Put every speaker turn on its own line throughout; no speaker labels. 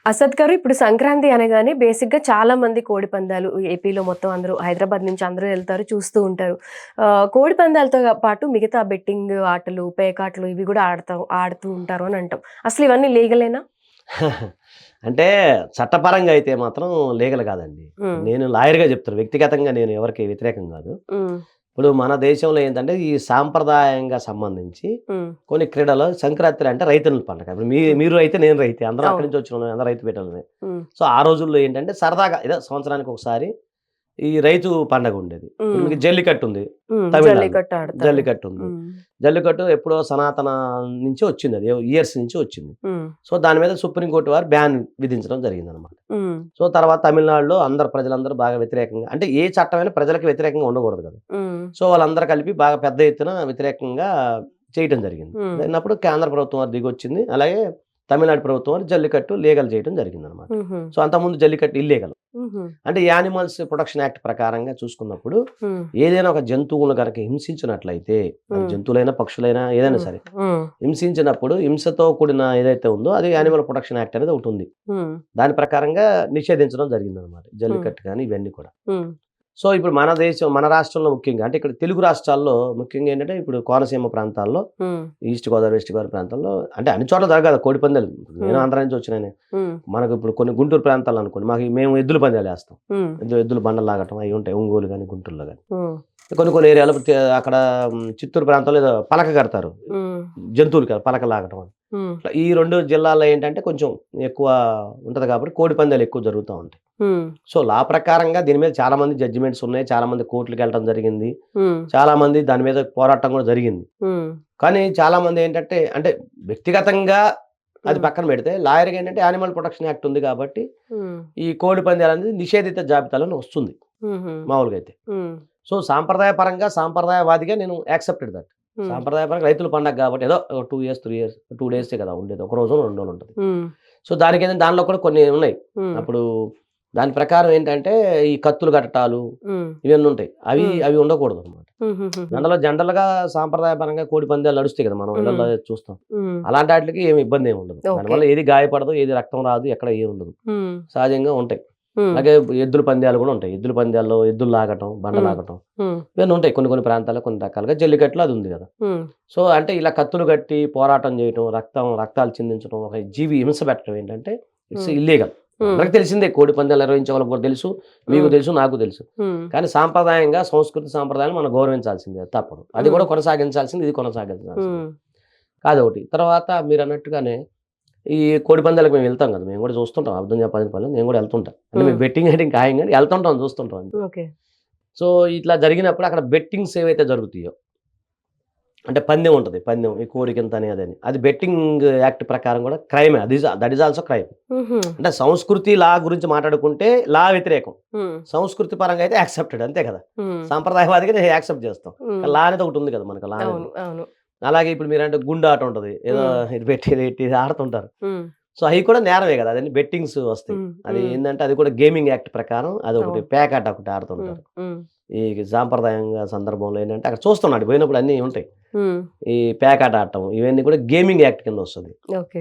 అసద్ గారు ఇప్పుడు సంక్రాంతి అనగానే బేసిక్‌గా చాలా మంది కోడి పందాలు ఏపీలో మొత్తం అందరూ హైదరాబాద్ నుంచి అందరూ ఎళ్తారు చూస్తూ ఉంటారు. కోడి పందాలతో పాటు మిగతా బెట్టింగ్ ఆటలు, పేకాటలు ఇవి గూడా ఆడుతూ ఉంటారు అని అంటాం. అసలు ఇవన్నీ లీగలేనా?
అంటే చట్టపరంగా అయితే మాత్రం లీగల్ కాదండి.
హ్మ్.
నేను లాయర్‌గా చెప్తున్నా. వ్యక్తిగతంగా నేను ఎవరికీ వ్యతిరేకం కాదు.
హ్మ్.
ఇప్పుడు మన దేశంలో ఏంటంటే ఈ సాంప్రదాయంగా సంబంధించి
హ్మ్.
కొన్ని క్రీడలు సంక్రాంతి అంటే రైతుల పండగ. ఇప్పుడు
హ్మ్.
మీరు రైతే నేను రైతే. అందరం అక్కడి
అవును.
నుంచి వచ్చినోళ్ళమే. అందరం రైతు బిడ్డలమే.
హ్మ్.
సో, ఆ రోజుల్లో ఏంటంటే సరదాగా ఏదో సంవత్సరానికి ఒకసారి ఈ రైతు పండగుండేది. ఇప్పుడు
హ్మ్.
మీకు జల్లికట్టుంది
హ్మ్.
తమిళనాడులో.
జల్లికట్టు ఆడతారు.
జల్లికట్టుంది.
హ్మ్.
జల్లికట్టు ఎప్పుడో సనాతన నుంచి వచ్చిందది. ఇయర్స్ నుంచి వచ్చింది.
హ్మ్.
సో, దాని మీద సుప్రీం కోర్ట్ వారు బ్యాన్ విధించడం జరిగిందనమాట.
హ్మ్.
సో, తర్వాత తమిళనాడులో ప్రజలందరూ బాగా వ్యతిరేకంగా అంటే ఏ చట్టమైనా ప్రజలకు వ్యతిరేకంగా ఉండకూడదు కదా!
హ్మ్.
సో, వాళ్ళందరూ కలిపి బాగా పెద్ద ఎత్తున వ్యతిరేకంగా చేయటం జరిగింది.
హ్మ్.
జరిగినప్పుడు కేంద్ర ప్రభుత్వం వారు దిగొచ్చింది. అలాగే తమిళనాడు ప్రభుత్వం వారు జల్లికట్టు లీగల్ చేయటం జరిగిందనమాట.
హుహు.
సో, అంతకుముందు జల్లికట్టు ఇల్లీగల్.
హుహు.
అంటే యానిమల్స్ ప్రొటెక్షన్ యాక్ట్ ప్రకారంగా చూసుకున్నప్పుడు
హ్మ్.
ఏదైనా ఒక జంతువును గనక హింసించినట్లయితే అది
హ్మ్.
జంతువులైనా, పక్షులైనా ఏదైనా
హ్మ్.
సరే
హ్మ్.
హింసించినప్పుడు హింసతో కూడిన ఏదైతే ఉందో అది
హ్మ్.
యానిమల్ ప్రొటెక్షన్ యాక్ట్ అనేది ఒకటుంది.
హ్మ్.
దాని ప్రకారంగా నిషేధించడం జరిగిందనమాట.
హ్మ్.
జల్లికట్టు గాని ఇవన్నీ కూడా.
హ్మ్.
సో, ఇప్పుడు మన రాష్ట్రంలో ముఖ్యంగా అంటే ఇక్కడ తెలుగు రాష్ట్రాల్లో ముఖ్యంగా ఏంటంటే ఇప్పుడు కోనసీమ ప్రాంతాల్లో,
హ్మ్.
ఈస్ట్ గోదావరి, వెస్ట్ గోదావరి ప్రాంతాల్లో అంటే అన్ని చోట్ల జరగాలి కోడిపందాలు. నేను
హ్మ్.
ఆంధ్ర నుంచి వచ్చినానే.
హ్మ్.
మనకు ఇప్పుడు కొన్ని గుంటూరు ప్రాంతాల్లో అనుకోండి, మేము ఎద్దుల పందాలేస్తాం.
హ్మ్.
ఎద్దుల బండలు లాగటం అయి ఉంటాయి. ఒంగోలు గాని, గుంటూరులో గాని.
హ్మ్.
కొన్ని కొన్ని ఏరియాలో అక్కడ చిత్తూరు ప్రాంతంలో ఏదో పలక కడతారు.
హ్మ్.
జంతువులకి పలక లాగటం అని.
హ్మ్.
ఇట్లా ఈ 2 జిల్లాల్లో ఏంటంటే కొంచెం ఎక్కువ ఉంటది కాబట్టి కోడి పందాలు ఎక్కువ జరుగుతా ఉంటాయి.
హ్మ్.
సో, లా ప్రకారంగా దీని మీద చాలా మంది జడ్జిమెంట్స్ ఉన్నాయి. చాలా మంది కోర్టులకెళ్ళటం జరిగింది.
హ్మ్.
చాలా మంది దాని మీద పోరాటం కూడా జరిగింది.
హ్మ్.
కానీ చాలా మంది ఏంటంటే అంటే వ్యక్తిగతంగా అది
హ్మ్.
పక్కన పెడితే లాయర్‌గా ఏంటంటే యానిమల్ ప్రొటెక్షన్ యాక్ట్ ఉంది కాబట్టి
హ్మ్.
ఈ కోడి పందాలనేది నిషేధిత జాబితాలోనే వస్తుంది
హుహు.
మామూలుగా అయితే.
హ్మ్.
సో, సాంప్రదాయవాదిగా నేను యాక్సెప్టెడ్ దట్.
హ్మ్.
సాంప్రదాయపరంగా రైతుల పండగ కాబట్టి ఏదో ఒక 2 ఇయర్స్, 3 ఇయర్స్ 2 డేసే కదా ఉండేది. ఒక రోజో, 2 రోజులు ఉంటది.
హ్మ్.
సో, దానికేంటంటే దానిలో కూడా కొన్ని ఉన్నాయి.
హ్మ్.
అప్పుడు దాని ప్రకారం ఏంటంటే ఈ కత్తులు కట్టటాలు
హ్మ్.
ఇవన్నీ ఉంటాయి. అవి
హ్మ్.
అవి ఉండకూడదనమాట.
హుహుహుహు.
జనరల్‌గా సాంప్రదాయపరంగా కోడి పందాలు నడుస్తాయి కదా! మనం
హ్మ్.
ఇళ్ళల్లో చూస్తాం.
హ్మ్.
అలాంటి ఆటిలకి ఏమి ఇబ్బందేమి ఉండదు.
ఓకే.
దానివల్ల ఏది గాయపడదు, ఏది రక్తం రాదు, ఎక్కడ ఏమి ఉండదు.
హ్మ్.
సహజంగా ఉంటాయి.
హ్మ్.
అలాగే ఎద్దుల పందాలు గూడా ఉంటాయి. ఎద్దుల పందాల్లో ఎద్దులు లాగటం, బండ
హ్మ్.
లాగటం
హ్మ్.
ఇవన్నీ ఉంటాయి. కొన్ని కొన్ని ప్రాంతాల్లో కొన్ని రకాలుగా. జల్లికట్టులో అది ఉంది గదా!
హ్మ్.
సో, అంటే ఇలా కత్తులు కట్టి పోరాటం చేయటం, రక్తాలు చిందించడం, ఒక జీవి హింస పెట్టడం ఏంటంటే ఇట్స్
హ్మ్.
ఇల్లీగల్.
హ్మ్.
అందరికి తెలిసిందే కోడి పందాలు నిర్వహించే వాళ్ళకి కూడా తెలుసు. మీకు
హ్మ్.
తెలుసు, నాకు తెలుసు.
హ్మ్.
కానీ సాంప్రదాయంగా సంస్కృతి సాంప్రదాయాన్ని మనం గౌరవించాల్సిందే తప్పదు. అది
హ్మ్.
కూడా కొనసాగించాల్సింది, ఇది కొనసాగించాల్సిందే.
హ్మ్.
అదొకటి. తర్వాత మీరన్నట్టుగానే ఈ కోడి పందాలకు మేము వెళ్తాం గదా! మేము గూడా చూస్తుంటాం. అబద్ధం చెప్పాలని పనిలేదు. నేను గూడా ఎళ్తుంటా. అంటే
హ్మ్.
మేము బెట్టింగ్ గిట్టింగ్ ఖాయం గానీ ఎళ్తుంటాం, చూస్తుంటాం అంతే.
ఓకే.
సో, ఇట్లా జరిగినప్పుడు అక్కడ బెట్టింగ్స్ ఏవైతే జరుగుతాయో అంటే పందెం ఉంటది. పందెం ఈ కోడికింతని అదని. అది బెట్టింగ్ యాక్ట్ ప్రకారం గూడా క్రైమే. That is also crime.
హుహు.
అంటే సంస్కృతి, లా గురించి మాట్లాడుకుంటే లా వ్యతిరేకం.
హ్మ్.
సంస్కృతి పరంగా అయితే యాక్సెప్టెడ్ అంతే కదా!
హ్మ్.
సాంప్రదాయవాదిగా నేను యాక్సెప్ట్ చేస్తాం.
హ్మ్.
కానీ లా అనేది ఒకటుంది కదా! మనకు లా అనేది.
అవును. అవును.
అలాగే ఇప్పుడు మీరంటే గుండాట ఉంటది. ఏదో
హ్మ్.
ఇది పెట్టి, ఇది పెట్టి ఆడుతుంటారు.
హ్మ్.
సో, అయి కూడా నేరమే గదా! అదన్నీ బెట్టింగ్స్ వస్తాయి.
హ్మ్.
అది
హ్మ్.
ఏందంటే అది కూడా గేమింగ్ యాక్ట్ ప్రకారం అదొకటి
అవును.
పేకాట ఒకటి
హ్మ్.
ఆడుతుంటారు.
హ్మ్.
ఈ సాంప్రదాయంగా సందర్భంలో ఏంటంటే అక్కడ చూస్తున్నాడు పోయినప్పుడు అన్నీ ఉంటాయి.
హ్మ్.
ఈ పేకాట ఆడటం ఇవన్నీ కూడా గేమింగ్ యాక్ట్ కిందొస్తది.
ఓకే.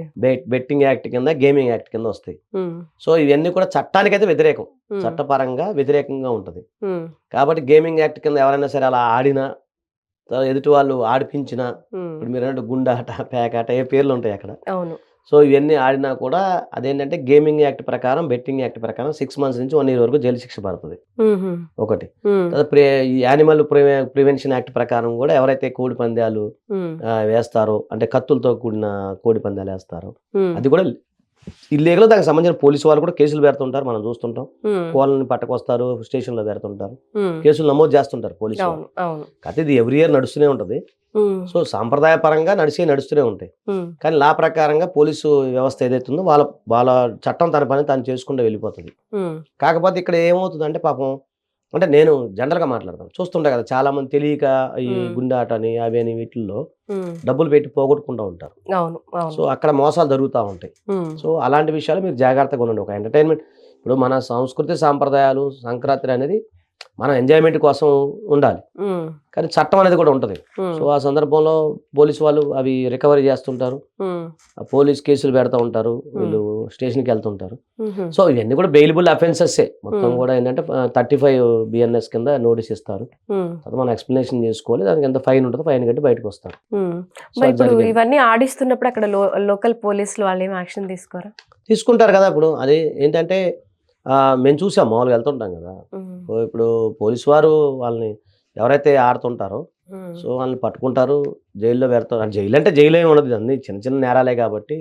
బెట్టింగ్ యాక్ట్ కింద, గేమింగ్ యాక్ట్ కిందొస్తాయి.
హ్మ్.
సో, ఇవన్నీ కూడా చట్టానికైతే వ్యతిరేకం.
హ్మ్.
చట్టపరంగా వ్యతిరేకంగా ఉంటది.
హ్మ్.
కాబట్టి గేమింగ్ యాక్ట్ కింద ఎవరైనా సరే అలా ఆడినా, ఎదుటి వాళ్ళు ఆడిపించినా,
హ్మ్.
ఇప్పుడు మీరన్నట్టు గుండాట, పేకాట ఏ పేర్లుంటాయక్కడ.
అవును.
సో, ఇవన్నీ ఆడినా కూడా అదేంటంటే గేమింగ్ యాక్ట్ ప్రకారం, బెట్టింగ్ యాక్ట్ ప్రకారం 6 మంత్స్ నుంచి 1 ఇయర్ వరకు జైలు శిక్ష పడతది.
హుహు.
ఒకటి.
హ్మ్.
తర్వాత ఈ యానిమల్ ప్రివెన్షన్ యాక్ట్ ప్రకారం గూడా ఎవరైతే కోడి పందాలు
హ్మ్.
వేస్తారో అంటే కత్తులతో కూడిన కోడి పందాలేస్తారో
హ్మ్.
అది కూడా ఇల్లీగల్. దానికి సంబంధించిన పోలీసు వాళ్ళు కూడా కేసులు పెడుతుంటారు. మనం చూస్తుంటాం.
హ్మ్.
కోళ్ళని పట్టుకొస్తారు. స్టేషన్‌లో పెడుతుంటారు.
హ్మ్.
కేసులు నమోదు చేస్తుంటారు పోలీసు వాళ్ళు.
అవును. అవును.
కాకపోతే ఇది ఎవ్రీ ఇయర్ నడుస్తూనే ఉంటది.
హ్మ్.
సో, సాంప్రదాయపరంగా నడుస్తూనే ఉంటాయి.
హ్మ్.
కానీ లా ప్రకారంగా పోలీసు వ్యవస్థ ఏదైతే ఉందో వాళ్ళ వాళ్ళ చట్టం తన పని తాను చేసుకుంటూ వెళ్ళిపోతది.
హ్మ్.
కాకపోతే ఇక్కడ ఏమవుతదంటే పాపం అంటే నేను జనరల్‌గా మాట్లాడతాను. చూస్తుంటా కదా! చాలామంది తెలియక ఈ
హ్మ్.
గుండాటని అవి అని వీటిల్లో
హ్మ్.
డబ్బులు పెట్టి పోగొట్టుకుంటా ఉంటారు.
అవును. అవును.
సో, అక్కడ మోసాలు జరుగుతా ఉంటాయి.
హ్మ్.
సో, అలాంటి విషయాలు మీరు జాగ్రత్తగా ఉండండి. ఒక ఎంటర్‌టైన్‌మెంట్ ఇప్పుడు మన సంస్కృతి, సాంప్రదాయాలు, సంక్రాంతి అనేది మనం ఎంజాయ్మెంట్ కోసం ఉండాలి, కానీ చట్టం అనేది కూడా ఉంటుంది. సో ఆ సందర్భంలో పోలీసు వాళ్ళు అవి రికవరీ చేస్తుంటారు, ఆ పోలీస్ కేసులు పెడతా ఉంటారు, వీళ్ళు స్టేషన్కి వెళ్తుంటారు. సో ఇవన్నీ కూడా బెయిలబుల్ అఫెన్సెస్ మొత్తం కూడా ఏంటంటే 35 BNS కింద నోటీస్ ఇస్తారు. అది మనం ఎక్స్ప్లెనేషన్ చేసుకోవాలి, దానికి ఎంత ఫైన్ ఉంటుందో ఫైన్ కట్టి బయటకు వస్తారు.
ఇప్పుడు ఇవన్నీ ఆడిస్తున్నప్పుడు అక్కడ లోకల్ పోలీసులు వాళ్ళు ఏం యాక్షన్ తీసుకోరా?
తీసుకుంటారు కదా. ఇప్పుడు అది ఏంటంటే మేము చూసాం, మామూలుగా వెళ్తుంటాం కదా. ఇప్పుడు పోలీసు వారు వాళ్ళని ఎవరైతే ఆడుతుంటారో సో వాళ్ళని పట్టుకుంటారు, జైల్లో పెడతారు. జైలు అంటే జైలు ఏమి ఉండదు, అన్ని చిన్న చిన్న నేరాలే కాబట్టి.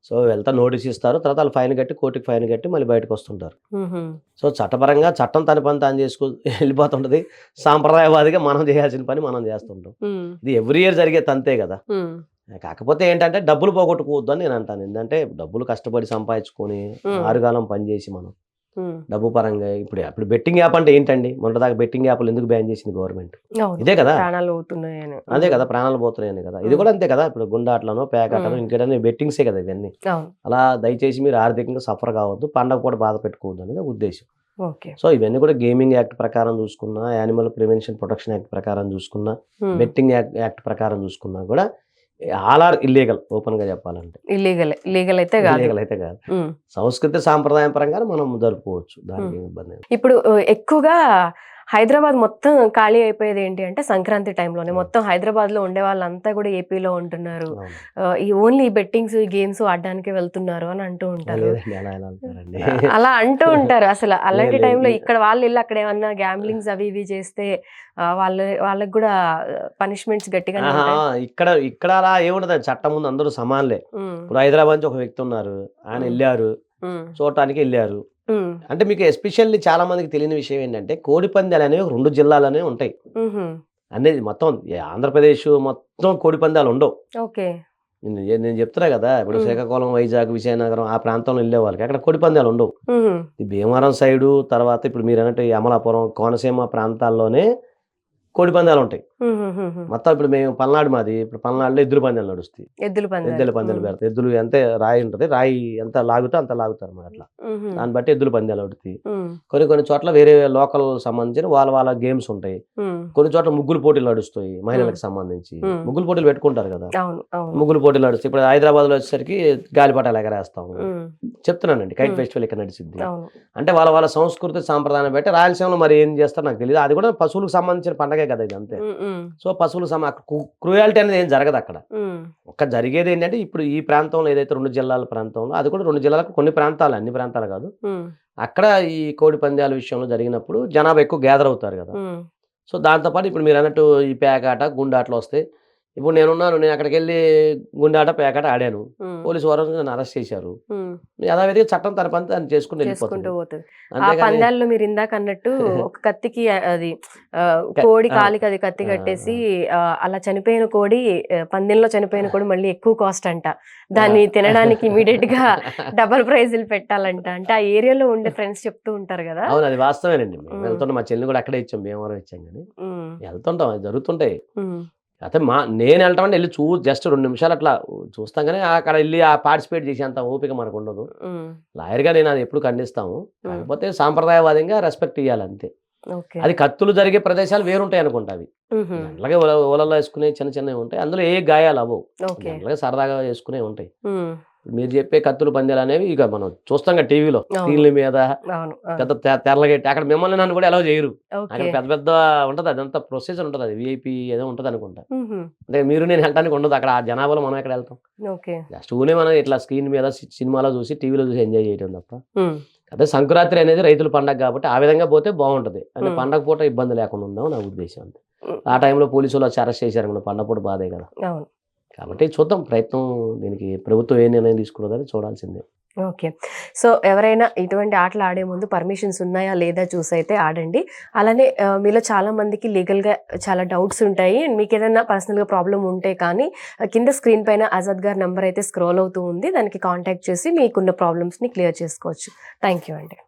సో వెళ్తా నోటీస్ ఇస్తారు, తర్వాత వాళ్ళు ఫైన్ కట్టి కోర్టుకి ఫైన్ కట్టి మళ్ళీ బయటకు వస్తుంటారు. సో చట్టపరంగా చట్టం తన పని తాను వెళ్ళిపోతుంటది. సాంప్రదాయవాదిగా మనం చేయాల్సిన పని మనం చేస్తుంటాం. ఇది ఎవ్రీ ఇయర్ జరిగే తంతే కదా. కాకపోతే ఏంటంటే డబ్బులు పోగొట్టుకోవద్దు అని నేను అంటాను. ఏంటంటే డబ్బులు కష్టపడి సంపాదించుకొని ఆరుగాలం పనిచేసి మనం డబ్బు పరంగా ఇప్పుడు బెట్టింగ్ యాప్ అంటే ఏంటండి? మొన్నదాకా బెట్టింగ్ యాప్లు ఎందుకు బ్యాన్ చేసింది గవర్నమెంట్? ఇదే కదా, అదే కదా, ప్రాణాలు పోతున్నాయని కదా. ఇది కూడా అంతే కదా. ఇప్పుడు గుండాట్లను పేకాటను ఇంకేదైనా బెట్టింగ్సే కదా ఇవన్నీ. అలా దయచేసి మీరు ఆర్థికంగా సఫర్ కావద్దు, పండగ కూడా బాధ పెట్టుకోవద్దు అనేది ఉద్దేశం. సో ఇవన్నీ కూడా గేమింగ్ యాక్ట్ ప్రకారం చూసుకున్నా, యానిమల్ ప్రివెన్షన్ ప్రొటెక్షన్ యాక్ట్ ప్రకారం చూసుకున్నా, బెట్టింగ్ యాక్ట్ ప్రకారం చూసుకున్నా కూడా ఆల్ ఆర్ ఇల్లీగల్. ఓపెన్ గా చెప్పాలంటే
లీగల్ అయితే
కాదు. సంస్కృతి సాంప్రదాయం పరంగా మనం జరుపుకోవచ్చు, దానికి ఇబ్బంది.
ఇప్పుడు ఎక్కువగా హైదరాబాద్ మొత్తం ఖాళీ అయిపోయేది ఏంటి అంటే సంక్రాంతి టైంలోనే. మొత్తం హైదరాబాద్ లో ఉండే వాళ్ళంతా కూడా ఏపీలో ఉంటున్నారు, ఈ ఓన్లీ బెట్టింగ్స్ గేమ్స్ ఆడడానికి వెళ్తున్నారు అని అంటూ ఉంటారు. అలా అంటూ ఉంటారు. అసలు అలాంటి టైంలో ఇక్కడ వాళ్ళు వెళ్ళి అక్కడ ఏమన్నా గ్యాంబ్లింగ్స్ అవి ఇవి చేస్తే వాళ్ళకి కూడా పనిష్మెంట్స్ గట్టిగా
ఇక్కడ అలా ఏముండదు. చట్టం ముందు అందరూ సమానలే. ఇప్పుడు హైదరాబాద్ నుంచి ఒక వ్యక్తి ఉన్నారు, ఆయన వెళ్ళారు, చూడటానికి వెళ్ళారు. అంటే మీకు ఎస్పెషల్లీ చాలా మందికి తెలియని విషయం ఏంటంటే కోడి పందాలు అనేవి 2 జిల్లాలనే ఉంటాయి అనేది. మొత్తం ఆంధ్రప్రదేశ్ మొత్తం కోడి పందాలు ఉండవు. నేను చెప్తున్నా కదా, ఇప్పుడు శ్రీకాకుళం, వైజాగ్, విజయనగరం ఆ ప్రాంతంలో వెళ్ళే వాళ్ళకి అక్కడ కోడి పందాలు ఉండవు. ఈ భీమవరం సైడు, తర్వాత ఇప్పుడు మీరు అన్నట్టు అమలాపురం, కోనసీమ ప్రాంతాల్లోనే కోడి పందాలు ఉంటాయి మొత్తం. ఇప్పుడు మేము పల్నాడు, మాది ఇప్పుడు పల్నాడులో ఎద్దుల పందాలు నడుస్తాయి. ఎద్దుల పందాలు పెడతాయి. ఎద్దులు ఎంత రాయి ఉంటుంది, రాయి ఎంత లాగుతా అంత లాగుతారు మరి. అట్లా దాన్ని బట్టి ఎద్దుల పందాలు ఆడుతాయి. కొన్ని చోట్ల వేరే లోకల్ సంబంధించిన వాళ్ళ గేమ్స్ ఉంటాయి. కొన్ని చోట్ల ముగ్గులు పోటీలు నడుస్తాయి మహిళలకు సంబంధించి. ముగ్గులు పోటీలు పెట్టుకుంటారు కదా, ముగ్గులు పోటీలు నడుస్తాయి. ఇప్పుడు హైదరాబాద్ లో వచ్చేసరికి గాలిపటాలు ఎగరేస్తాము. చెప్తున్నానండి, కైట్ ఫెస్టివల్ ఇక్కడ నడిచింది. అంటే వాళ్ళ సంస్కృతి సాంప్రదాయం బట్టి. రాయలసీమలో మరి ఏం చేస్తారు నాకు తెలియదు. అది కూడా పశువులకు సంబంధించిన పండగే కదా ఇది, అంతే. సో పశువులకు క్రూయాలిటీ అనేది ఏం జరగదు అక్కడ. ఒక్క జరిగేది ఏంటంటే ఇప్పుడు ఈ ప్రాంతంలో ఏదైతే 2 జిల్లాల ప్రాంతంలో, అది కూడా 2 జిల్లాలకు కొన్ని ప్రాంతాలు, అన్ని ప్రాంతాలు కాదు, అక్కడ ఈ కోడి పందాల విషయంలో జరిగినప్పుడు జనాభా ఎక్కువ గ్యాదర్ అవుతారు కదా. సో దాంతోపాటు ఇప్పుడు మీరు అన్నట్టు ఈ పేకాట, గుండాట్లు వస్తాయి. ఇప్పుడు నేను అక్కడికి వెళ్ళి గుండాట, పేకాట ఆడాను, పోలీసు వారు నన్ను అరెస్ట్ చేశారు. యథావిధిగా చట్టం తన పని తను చేసుకుంటూ
పోతుంది. ఆ పందాల్లో మీరు ఇందాక అన్నట్టు ఒక కత్తికి అది కోడి కాలికి అది కత్తి కట్టేసి అలా చనిపోయిన కోడి, పందెంలో చనిపోయిన కోడి మళ్ళీ ఎక్కువ కాస్ట్ అంట. దాన్ని తినడానికి ఇమీడియట్ గా డబల్ ప్రైజులు పెట్టాలంట. అంటే ఆ ఏరియాలో ఉండే ఫ్రెండ్స్ చెప్తూ ఉంటారు కదా.
అవును, అది వాస్తవేనండి. వెళ్తుంటాం, మా చెల్లిని కూడా అక్కడే ఇచ్చాం, భీమవరం ఇచ్చాం, కానీ వెళ్తుంటాం, అది జరుగుతుంటాయి. అయితే నేను వెళ్ళటం అంటే వెళ్ళి జస్ట్ 2 నిమిషాలు అట్లా చూస్తాం, కానీ అక్కడ వెళ్ళి పార్టిసిపేట్ చేసేంత ఓపిక మనకు ఉండదు. లాయర్గా నేను అది ఎప్పుడు ఖండిస్తాము. కాకపోతే సాంప్రదాయవాదంగా రెస్పెక్ట్ ఇవ్వాలి అంతే. అది కత్తులు జరిగే ప్రదేశాలు వేరుంటాయి అనుకుంటా. అవి అలాగే ఓలలో వేసుకునే చిన్న చిన్నవి ఉంటాయి, అందులో ఏ గాయాలు అవ్వవు, అలాగే సరదాగా వేసుకునే ఉంటాయి. మీరు చెప్పే కత్తులు పందాలు అనేవి ఇక మనం చూస్తాం కదా టీవీలో, స్క్రీన్ల మీద పెద్ద తెరలగెట్టి అక్కడ మిమ్మల్ని నన్ను కూడా ఎలా చేయరు. అక్కడ పెద్ద పెద్ద ఉంటది, అదంతా ప్రొసీజర్ ఉంటది, అది విఐపి ఏదో ఉంటది అనుకుంటా. అంటే మీరు నేను వెళ్ళడానికి ఉండదు అక్కడ. ఆ జనాభాలో మనం ఎక్కడ వెళ్తాం? జస్ట్ ఊనే మనం ఇట్లా స్క్రీన్ మీద సినిమాలో చూసి, టీవీలో చూసి ఎంజాయ్ చేయడం తప్ప. అదే సంక్రాంతి అనేది రైతుల పండగ కాబట్టి ఆ విధంగా పోతే బాగుంటది. అంటే పండగ పూట ఇబ్బంది లేకుండా ఉందాం నా ఉద్దేశం అంతే. ఆ టైంలో పోలీసులు వచ్చి అరెస్ట్ చేశారు, పండగ పూట బాధే కదా. కాబట్టి చూద్దాం, ప్రయత్నం, దీనికి ప్రభుత్వం ఏ నిర్ణయం తీసుకున్నదని చూడాల్సిందే.
ఓకే. సో ఎవరైనా ఇటువంటి ఆటలు ఆడే ముందు పర్మిషన్స్ ఉన్నాయా లేదా చూసి అయితే ఆడండి. అలానే మీలో చాలా మందికి లీగల్గా చాలా డౌట్స్ ఉంటాయి. మీకు ఏదైనా పర్సనల్గా ప్రాబ్లం ఉంటే కానీ కింద స్క్రీన్ పైన ఆజాద్ గారి నెంబర్ అయితే స్క్రోల్ అవుతూ ఉంది, దానికి కాంటాక్ట్ చేసి మీకున్న ప్రాబ్లమ్స్ని క్లియర్ చేసుకోవచ్చు. థ్యాంక్ యూ అండి.